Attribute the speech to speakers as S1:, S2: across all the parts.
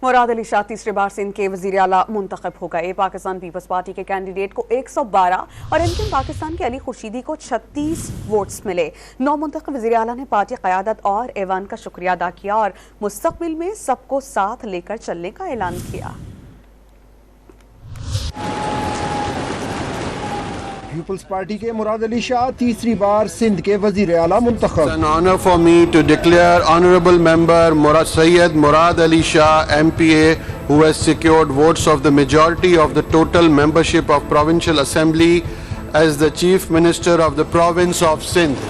S1: مراد علی شاہ تیسری بار سندھ کے وزیر اعلیٰ منتخب ہو گئے۔ پاکستان پیپلز پارٹی کے کینڈیڈیٹ کو 112 اور ایم پاکستان کے علی خورشیدی کو 36 ووٹس ملے۔ نو منتخب وزیر اعلیٰ نے پارٹی قیادت اور ایوان کا شکریہ ادا کیا اور مستقبل میں سب کو ساتھ لے کر چلنے کا اعلان کیا۔
S2: پیپلز پارٹی کے مراد علی شاہ تیسری بار سندھ کے وزیر اعلیٰ منتخب۔
S3: It's an honor for me to declare Honorable Member Syed Murad Ali Shah MPA, who has secured votes of the majority of the total membership of Provincial Assembly, as the Chief Minister of the Province of Sindh.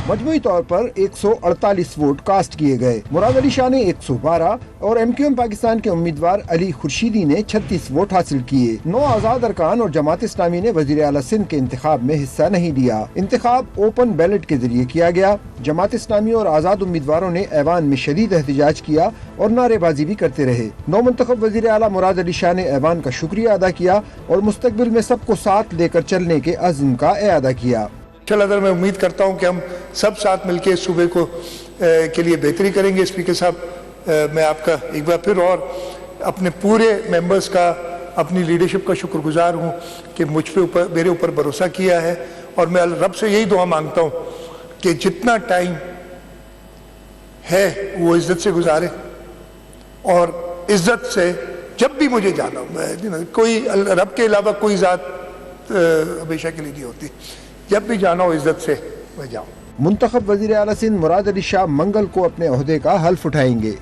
S2: مجموعی طور پر 148 vote cast کیے گئے۔ مراد علی شاہ نے 112 اور M Q M Pakistan کے امیدوار علی خورشیدی نے 36 vote حاصل کیے۔ 9 آزاد ارکان اور جماعت اسلامی نے وزیر اعلیٰ سندھ کے انتخاب میں حصہ نہیں لیا۔ انتخاب اوپن بیلٹ کے ذریعے کیا گیا۔ جماعت اسلامی اور آزاد امیدواروں نے ایوان میں شدید احتجاج کیا اور نعرے بازی بھی کرتے رہے۔ نو منتخب وزیر اعلیٰ مراد علی شاہ نے ایوان کا شکریہ ادا کیا اور مستقبل میں سب کو ساتھ لے کر چلنے کے عزم کا اعادہ کیا۔
S4: انشاءاللہ میں امید کرتا ہوں کہ ہم سب ساتھ مل کے اس صوبے کو کے لیے بہتری کریں گے۔ اسپیکر صاحب، میں آپ کا ایک بار پھر اور اپنے پورے ممبرز کا، اپنی لیڈرشپ کا شکر گزار ہوں کہ میرے اوپر بھروسہ کیا ہے، اور میں رب سے یہی دعا مانگتا ہوں کہ جتنا ٹائم ہے وہ عزت سے گزارے، اور عزت سے جب بھی مجھے جانا ہو، کوئی رب کے علاوہ کوئی ذات ہمیشہ کے لیے نہیں ہوتی، جب بھی جانا ہو عزت سے میں جاؤں۔
S2: منتخب وزیر اعلیٰ سندھ مراد علی شاہ منگل کو اپنے عہدے کا حلف اٹھائیں گے۔